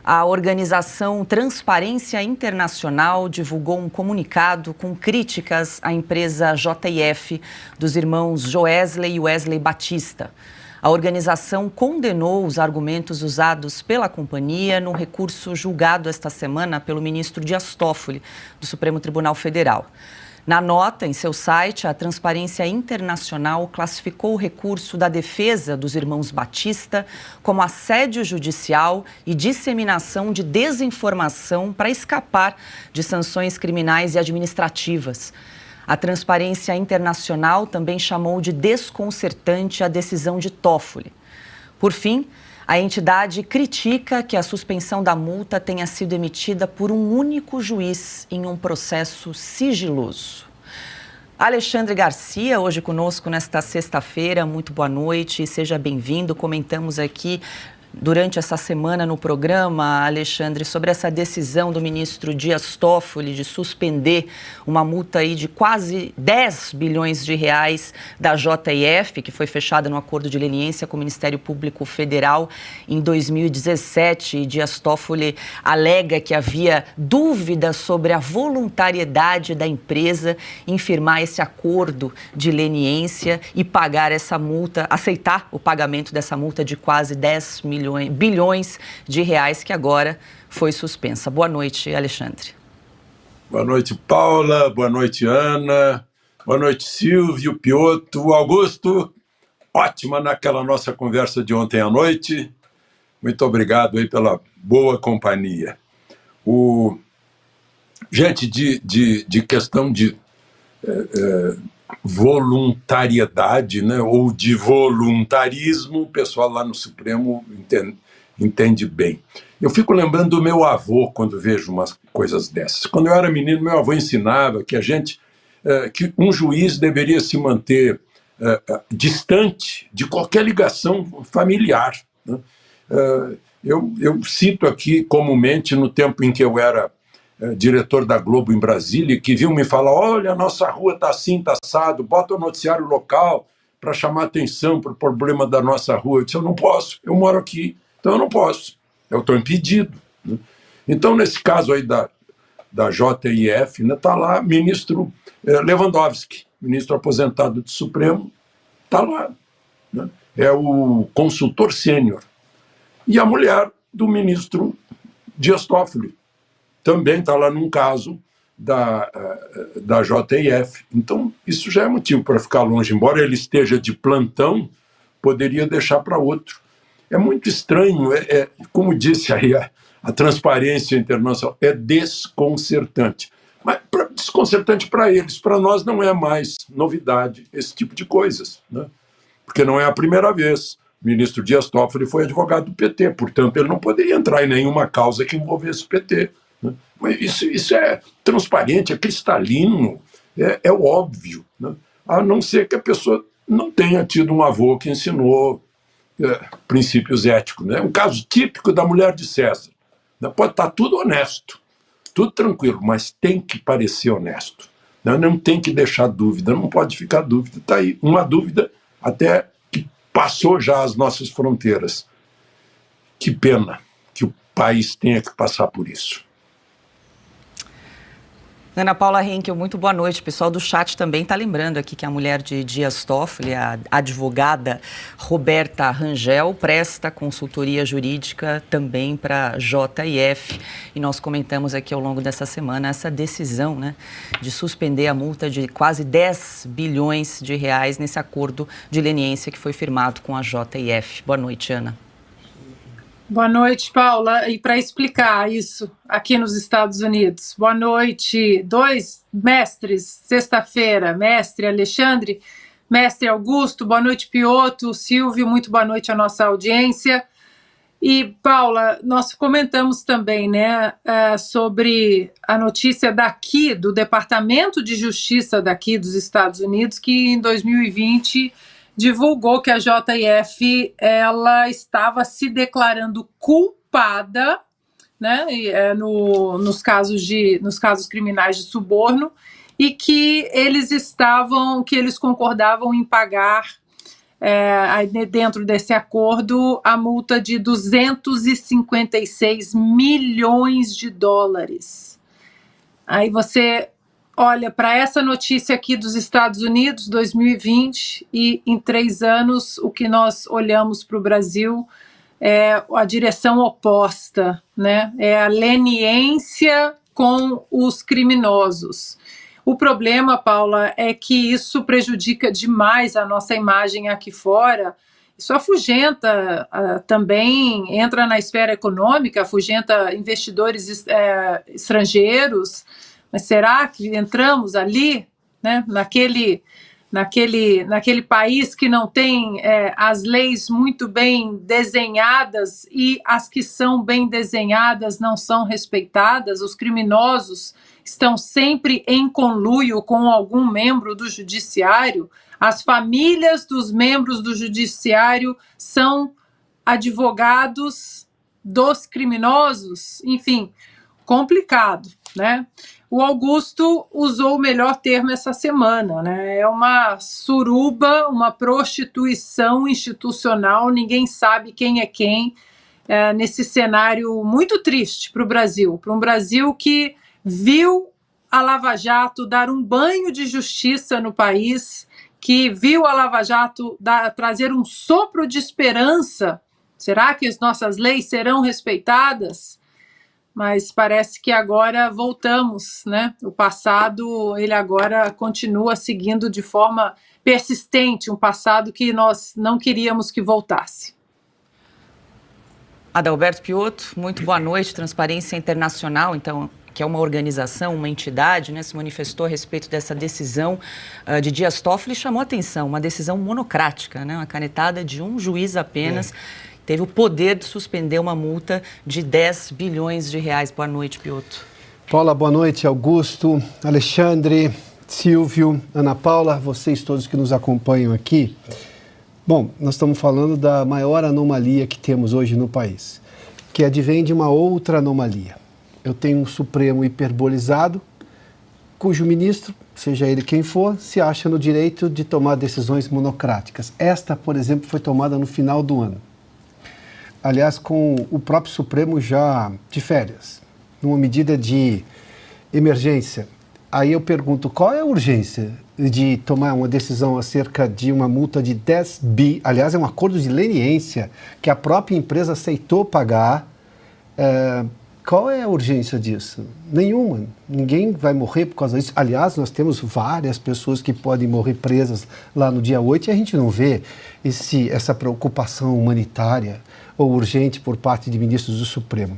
A organização Transparência Internacional divulgou um comunicado com críticas à empresa JF dos irmãos Joesley e Wesley Batista. A organização condenou os argumentos usados pela companhia no recurso julgado esta semana pelo ministro Dias Toffoli, do Supremo Tribunal Federal. Na nota, em seu site, a Transparência Internacional classificou o recurso da defesa dos irmãos Batista como assédio judicial e disseminação de desinformação para escapar de sanções criminais e administrativas. A Transparência Internacional também chamou de desconcertante a decisão de Toffoli. Por fim, a entidade critica que a suspensão da multa tenha sido emitida por um único juiz em um processo sigiloso. Alexandre Garcia, hoje conosco nesta sexta-feira, muito boa noite e seja bem-vindo. Comentamos aqui durante essa semana no programa, Alexandre, sobre essa decisão do ministro Dias Toffoli de suspender uma multa aí de quase 10 bilhões de reais da JF, que foi fechada no acordo de leniência com o Ministério Público Federal em 2017. Dias Toffoli alega que havia dúvidas sobre a voluntariedade da empresa em firmar esse acordo de leniência e pagar essa multa, aceitar o pagamento dessa multa de quase 10 bilhões de reais que agora foi suspensa. Boa noite, Alexandre. Boa noite, Paula. Boa noite, Ana. Boa noite, Silvio, Piotr, Augusto. Ótima naquela nossa conversa de ontem à noite. Muito obrigado aí pela boa companhia. Gente, de questão de voluntariedade, né, ou de voluntarismo, o pessoal lá no Supremo entende bem. Eu fico lembrando do meu avô quando vejo umas coisas dessas. Quando eu era menino, meu avô ensinava que que um juiz deveria se manter distante de qualquer ligação familiar, né? Eu cito aqui comumente no tempo em que eu era diretor da Globo em Brasília, que viu me falar: olha, a nossa rua está assim, está assado, bota o noticiário local para chamar atenção para o problema da nossa rua. Eu disse: eu não posso, eu moro aqui, então eu não posso, eu estou impedido, né? Então, nesse caso aí da JIF, né, está lá ministro Lewandowski, ministro aposentado do Supremo, está lá, né? É o consultor sênior. E a mulher do ministro Dias Toffoli também está lá num caso da JF. Então, isso já é motivo para ficar longe. Embora ele esteja de plantão, poderia deixar para outro. É muito estranho, como disse aí a Transparência Internacional, é desconcertante. Mas desconcertante para eles, para nós não é mais novidade esse tipo de coisas, né? Porque não é a primeira vez. O ministro Dias Toffoli foi advogado do PT, portanto, ele não poderia entrar em nenhuma causa que envolvesse o PT. Mas isso é transparente, é cristalino, é óbvio, né? A não ser que a pessoa não tenha tido um avô que ensinou princípios éticos, né? Um caso típico da mulher de César, né? Pode estar tudo honesto, tudo tranquilo, mas tem que parecer honesto, né? Não tem que deixar dúvida, não pode ficar dúvida. Está aí uma dúvida até que passou já as nossas fronteiras. Que pena que o país tenha que passar por isso. Ana Paula Henkel, muito boa noite. O pessoal do chat também está lembrando aqui que a mulher de Dias Toffoli, a advogada Roberta Rangel, presta consultoria jurídica também para a JIF. E nós comentamos aqui ao longo dessa semana essa decisão, né, de suspender a multa de quase 10 bilhões de reais nesse acordo de leniência que foi firmado com a JIF. Boa noite, Ana. Boa noite, Paula. E para explicar isso aqui nos Estados Unidos, boa noite, dois mestres, sexta-feira, mestre Alexandre, mestre Augusto, boa noite, Piotr, Silvio, muito boa noite à nossa audiência. E, Paula, nós comentamos também, né, sobre a notícia daqui, do Departamento de Justiça daqui dos Estados Unidos, que em 2020 divulgou que a JF ela estava se declarando culpada, né, nos casos criminais de suborno, e que eles concordavam em pagar aí dentro desse acordo, a multa de 256 milhões de dólares. Aí você olha para essa notícia aqui dos Estados Unidos, 2020, e em 3 anos o que nós olhamos para o Brasil é a direção oposta, né? É a leniência com os criminosos. O problema, Paula, é que isso prejudica demais a nossa imagem aqui fora. Isso afugenta também, entra na esfera econômica, afugenta investidores estrangeiros. Mas será que entramos ali, né, naquele país que não tem as leis muito bem desenhadas e as que são bem desenhadas não são respeitadas? Os criminosos estão sempre em conluio com algum membro do judiciário. As famílias dos membros do judiciário são advogados dos criminosos. Enfim, complicado, né? O Augusto usou o melhor termo essa semana, né? É uma suruba, uma prostituição institucional, ninguém sabe quem é quem, nesse cenário muito triste para o Brasil, para um Brasil que viu a Lava Jato dar um banho de justiça no país, que viu a Lava Jato trazer um sopro de esperança. Será que as nossas leis serão respeitadas? Mas parece que agora voltamos, né? O passado, ele agora continua seguindo de forma persistente, um passado que nós não queríamos que voltasse. Adalberto Piotto, muito boa noite. Transparência Internacional, então, que é uma organização, uma entidade, né, se manifestou a respeito dessa decisão de Dias Toffoli, chamou atenção, uma decisão monocrática, né, uma canetada de um juiz apenas, teve o poder de suspender uma multa de 10 bilhões de reais. Boa noite, Piotto. Paula, boa noite. Augusto, Alexandre, Silvio, Ana Paula, vocês todos que nos acompanham aqui. Bom, nós estamos falando da maior anomalia que temos hoje no país, que advém de uma outra anomalia. Eu tenho um Supremo hiperbolizado, cujo ministro, seja ele quem for, se acha no direito de tomar decisões monocráticas. Esta, por exemplo, foi tomada no final do ano. Aliás, com o próprio Supremo já de férias, numa medida de emergência. Aí eu pergunto, qual é a urgência de tomar uma decisão acerca de uma multa de 10 bi? Aliás, é um acordo de leniência que a própria empresa aceitou pagar. Qual é a urgência disso? Nenhuma. Ninguém vai morrer por causa disso. Aliás, nós temos várias pessoas que podem morrer presas lá no dia 8 e a gente não vê essa preocupação humanitária ou urgente por parte de ministros do Supremo.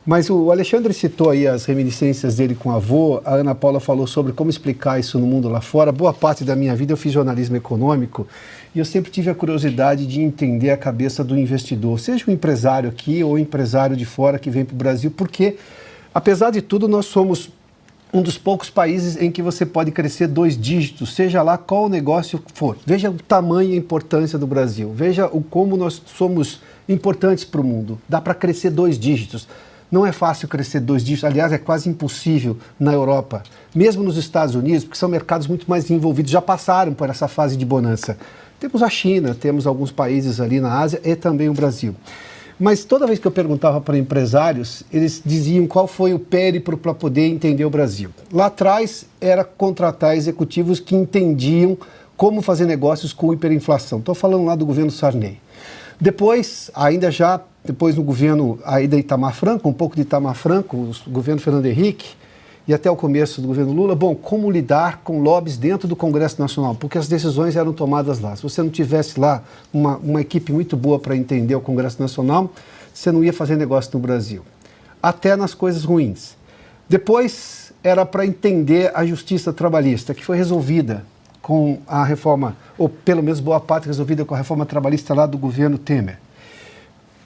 Mas o Alexandre citou aí as reminiscências dele com o avô, a Ana Paula falou sobre como explicar isso no mundo lá fora. Boa parte da minha vida eu fiz jornalismo econômico e eu sempre tive a curiosidade de entender a cabeça do investidor, seja um empresário aqui ou um empresário de fora que vem para o Brasil, porque, apesar de tudo, nós somos um dos poucos países em que você pode crescer 2 dígitos, seja lá qual o negócio for. Veja o tamanho e a importância do Brasil, veja como nós somos importantes para o mundo. Dá para crescer 2 dígitos. Não é fácil crescer 2 dígitos, aliás, é quase impossível na Europa. Mesmo nos Estados Unidos, porque são mercados muito mais desenvolvidos, já passaram por essa fase de bonança. Temos a China, temos alguns países ali na Ásia e também o Brasil. Mas toda vez que eu perguntava para empresários, eles diziam qual foi o périplo para poder entender o Brasil. Lá atrás era contratar executivos que entendiam como fazer negócios com hiperinflação. Estou falando lá do governo Sarney. Depois no governo ainda Itamar Franco, um pouco de Itamar Franco, o governo Fernando Henrique e até o começo do governo Lula, como lidar com lobbies dentro do Congresso Nacional, porque as decisões eram tomadas lá. Se você não tivesse lá uma equipe muito boa para entender o Congresso Nacional, você não ia fazer negócio no Brasil. Até nas coisas ruins. Depois era para entender a justiça trabalhista, que foi resolvida com a reforma, ou pelo menos boa parte resolvida com a reforma trabalhista lá do governo Temer.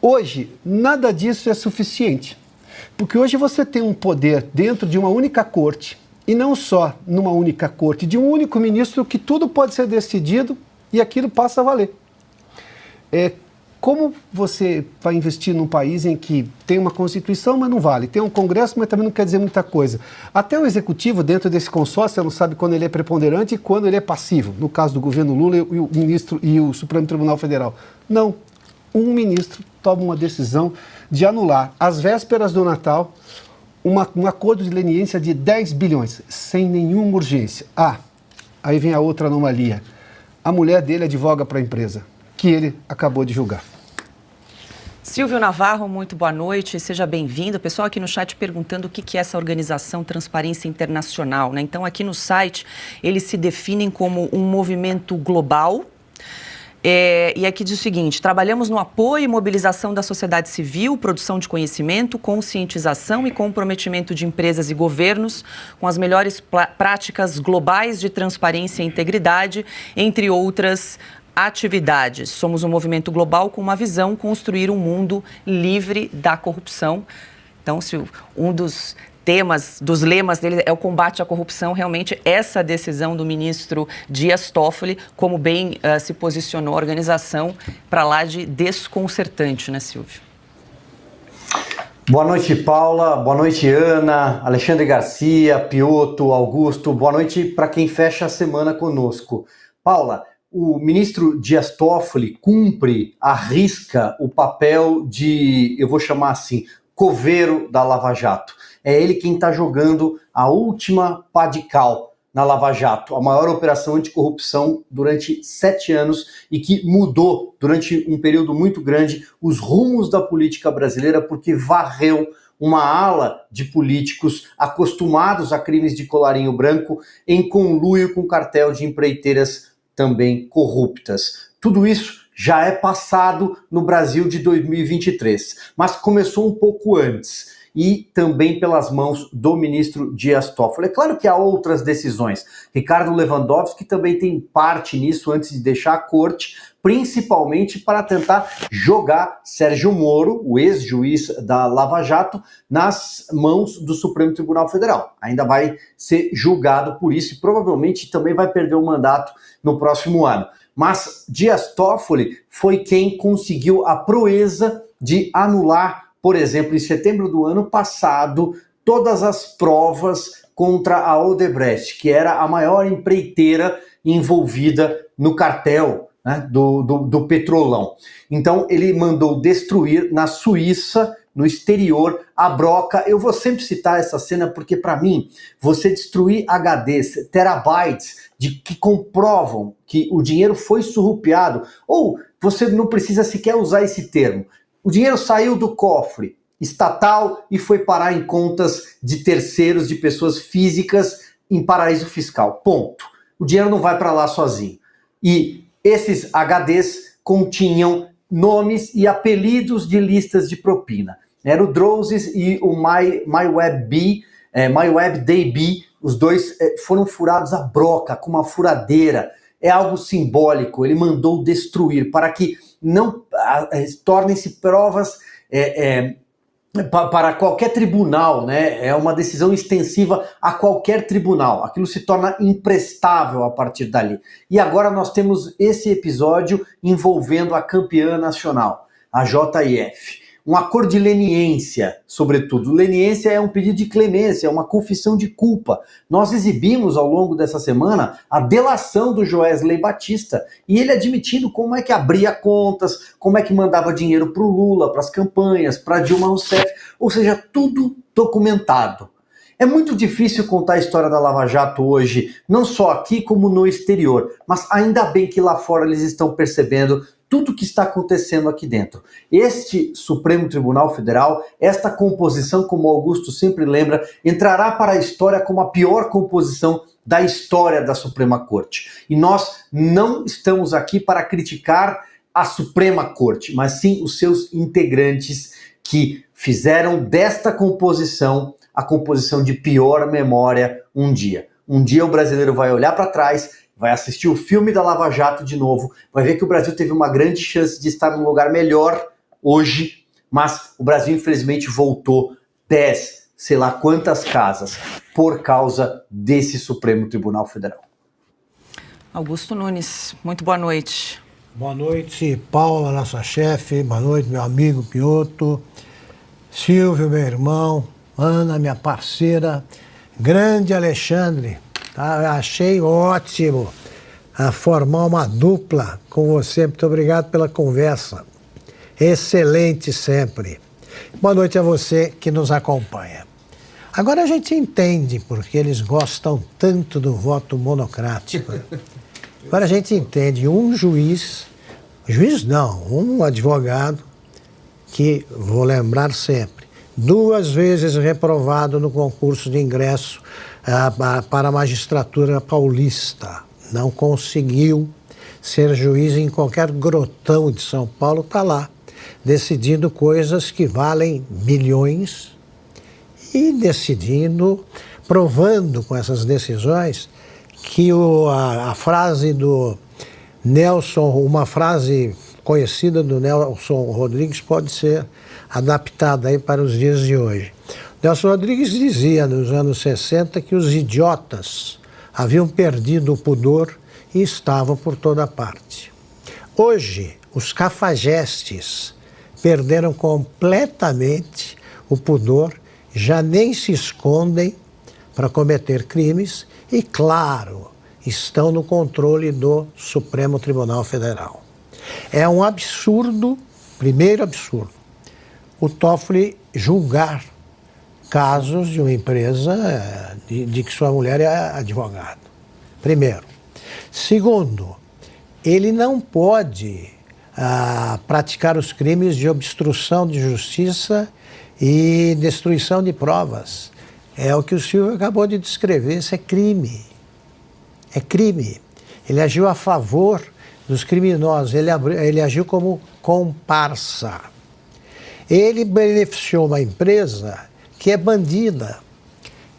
Hoje, nada disso é suficiente, porque hoje você tem um poder dentro de uma única corte, e não só numa única corte, de um único ministro que tudo pode ser decidido e aquilo passa a valer. como você vai investir num país em que tem uma Constituição, mas não vale, tem um Congresso, mas também não quer dizer muita coisa? Até o Executivo, dentro desse consórcio, você não sabe quando ele é preponderante e quando ele é passivo. No caso do governo Lula e o ministro e o Supremo Tribunal Federal. Não. Um ministro toma uma decisão de anular, às vésperas do Natal, um acordo de leniência de 10 bilhões, sem nenhuma urgência. Aí vem a outra anomalia. A mulher dele advoga para a empresa, que ele acabou de julgar. Silvio Navarro, muito boa noite, seja bem-vindo. O pessoal aqui no chat perguntando o que é essa organização Transparência Internacional, né? Então, aqui no site, eles se definem como um movimento global. E aqui diz o seguinte: trabalhamos no apoio e mobilização da sociedade civil, produção de conhecimento, conscientização e comprometimento de empresas e governos com as melhores práticas globais de transparência e integridade, entre outras atividades. Somos um movimento global com uma visão: construir um mundo livre da corrupção. Então, se um dos lemas dele é o combate à corrupção, realmente essa decisão do ministro Dias Toffoli, como bem se posicionou a organização, para lá de desconcertante, né, Silvio? Boa noite, Paula. Boa noite, Ana, Alexandre Garcia, Piotto, Augusto. Boa noite para quem fecha a semana conosco. Paula, o ministro Dias Toffoli cumpre à risca o papel de, eu vou chamar assim, coveiro da Lava Jato. É ele quem está jogando a última pá de cal na Lava Jato, a maior operação anticorrupção durante 7 anos e que mudou durante um período muito grande os rumos da política brasileira, porque varreu uma ala de políticos acostumados a crimes de colarinho branco em conluio com cartel de empreiteiras também corruptas. Tudo isso já é passado no Brasil de 2023, mas começou um pouco antes e também pelas mãos do ministro Dias Toffoli. É claro que há outras decisões. Ricardo Lewandowski também tem parte nisso antes de deixar a corte, principalmente para tentar jogar Sérgio Moro, o ex-juiz da Lava Jato, nas mãos do Supremo Tribunal Federal. Ainda vai ser julgado por isso e provavelmente também vai perder o mandato no próximo ano. Mas Dias Toffoli foi quem conseguiu a proeza de anular, por exemplo, em setembro do ano passado, todas as provas contra a Odebrecht, que era a maior empreiteira envolvida no cartel, né, do petrolão. Então ele mandou destruir na Suíça, no exterior, a broca. Eu vou sempre citar essa cena porque, para mim, você destruir HDs, terabytes, que comprovam que o dinheiro foi surrupiado, ou você não precisa sequer usar esse termo. O dinheiro saiu do cofre estatal e foi parar em contas de terceiros, de pessoas físicas, em paraíso fiscal. Ponto. O dinheiro não vai para lá sozinho. E esses HDs continham nomes e apelidos de listas de propina. Era o Drozes e o MyWebDB, os dois foram furados a broca com uma furadeira. É algo simbólico, ele mandou destruir para que não tornem-se provas para qualquer tribunal, né? É uma decisão extensiva a qualquer tribunal. Aquilo se torna imprestável a partir dali. E agora nós temos esse episódio envolvendo a campeã nacional, a JF. Um acordo de leniência, sobretudo. Leniência é um pedido de clemência, é uma confissão de culpa. Nós exibimos ao longo dessa semana a delação do Joesley Batista e ele admitindo como é que abria contas, como é que mandava dinheiro para o Lula, para as campanhas, para Dilma Rousseff, ou seja, tudo documentado. É muito difícil contar a história da Lava Jato hoje, não só aqui como no exterior, mas ainda bem que lá fora eles estão percebendo tudo o que está acontecendo aqui dentro. Este Supremo Tribunal Federal, esta composição, como Augusto sempre lembra, entrará para a história como a pior composição da história da Suprema Corte. E nós não estamos aqui para criticar a Suprema Corte, mas sim os seus integrantes que fizeram desta composição a composição de pior memória um dia. Um dia o brasileiro vai olhar para trás, vai assistir o filme da Lava Jato de novo, vai ver que o Brasil teve uma grande chance de estar num lugar melhor hoje, mas o Brasil infelizmente voltou 10, sei lá quantas casas, por causa desse Supremo Tribunal Federal. Augusto Nunes, muito boa noite. Boa noite, Paula, nossa chefe. Boa noite, meu amigo Piotto. Silvio, meu irmão. Ana, minha parceira. Grande Alexandre. Tá? Achei ótimo formar uma dupla com você. Muito obrigado pela conversa. Excelente sempre. Boa noite a você que nos acompanha. Agora a gente entende porque eles gostam tanto do voto monocrático. Agora a gente entende um juiz não, um advogado que, vou lembrar sempre, 2 vezes reprovado no concurso de ingresso para a magistratura paulista. Não conseguiu ser juiz em qualquer grotão de São Paulo, está lá, decidindo coisas que valem bilhões e decidindo, provando com essas decisões que a frase do Nelson, uma frase conhecida do Nelson Rodrigues pode ser adaptada aí para os dias de hoje. Nelson Rodrigues dizia nos anos 60 que os idiotas haviam perdido o pudor e estavam por toda parte. Hoje, os cafajestes perderam completamente o pudor, já nem se escondem para cometer crimes e, claro, estão no controle do Supremo Tribunal Federal. É um absurdo, primeiro absurdo, o Toffoli julgar casos de uma empresa de que sua mulher é advogada. Primeiro. Segundo, ele não pode praticar os crimes de obstrução de justiça e destruição de provas. É o que o Silvio acabou de descrever, isso é crime. É crime. Ele agiu a favor dos criminosos, ele agiu como comparsa. Ele beneficiou uma empresa que é bandida.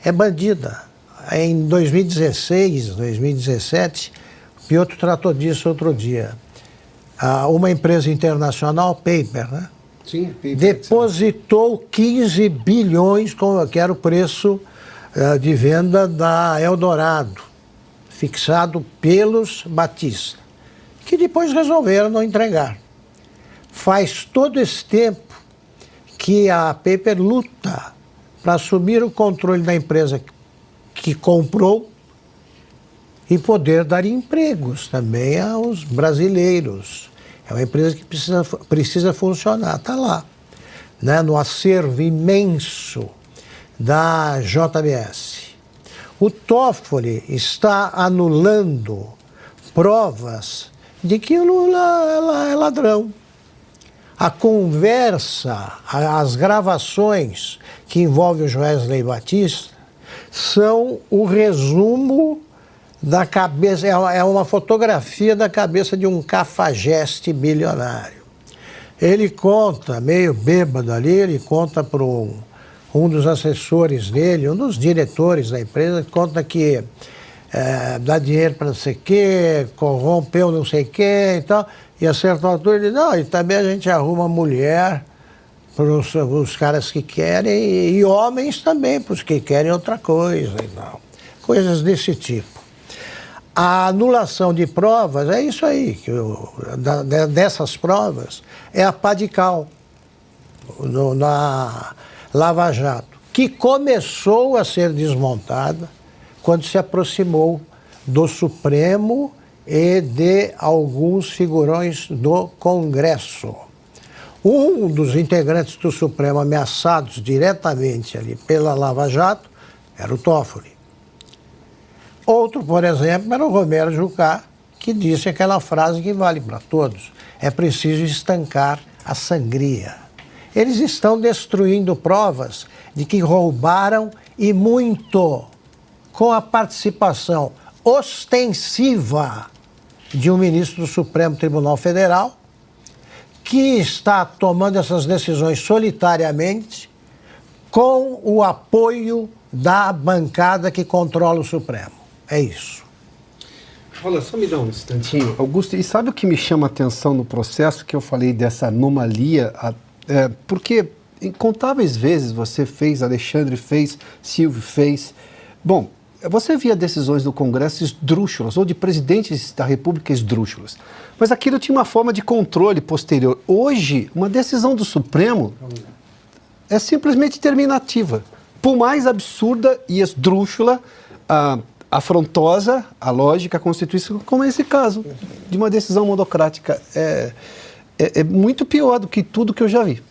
É bandida. Em 2016, 2017, o Piotto tratou disso outro dia. Uma empresa internacional, Paper, né? Sim, Paper. Depositou 15 bilhões, que era o preço de venda da Eldorado, fixado pelos Batista, que depois resolveram não entregar. Faz todo esse tempo que a Paper luta para assumir o controle da empresa que comprou e poder dar empregos também aos brasileiros. É uma empresa que precisa funcionar, está lá, né, no acervo imenso da JBS. O Toffoli está anulando provas de que o Lula é ladrão. A conversa, as gravações que envolvem o Joesley Batista são o resumo da cabeça, é uma fotografia da cabeça de um cafajeste bilionário. Ele conta, meio bêbado ali, ele conta para um dos assessores dele, um dos diretores da empresa, conta que dá dinheiro para não sei o quê, corrompeu não sei o quê e tal, e a certa altura ele diz, não, e também a gente arruma mulher para os caras que querem, e homens também, para os que querem outra coisa e tal. Coisas desse tipo. A anulação de provas é isso aí, dessas provas, é a pá de cal na Lava Jato, que começou a ser desmontada quando se aproximou do Supremo e de alguns figurões do Congresso. Um dos integrantes do Supremo ameaçados diretamente ali pela Lava Jato era o Toffoli. Outro, por exemplo, era o Romero Jucá, que disse aquela frase que vale para todos: é preciso estancar a sangria. Eles estão destruindo provas de que roubaram e muito, com a participação ostensiva de um ministro do Supremo Tribunal Federal, que está tomando essas decisões solitariamente, com o apoio da bancada que controla o Supremo. É isso. Olha, só me dá um instantinho, Augusto, e sabe o que me chama a atenção no processo que eu falei dessa anomalia? Porque incontáveis vezes você fez, Alexandre fez, Silvio fez. Bom, você via decisões do Congresso esdrúxulas, ou de presidentes da República esdrúxulas, mas aquilo tinha uma forma de controle posterior. Hoje, uma decisão do Supremo é simplesmente terminativa. Por mais absurda e esdrúxula, afrontosa a lógica, a Constituição, como é esse caso de uma decisão monocrática. É muito pior do que tudo que eu já vi.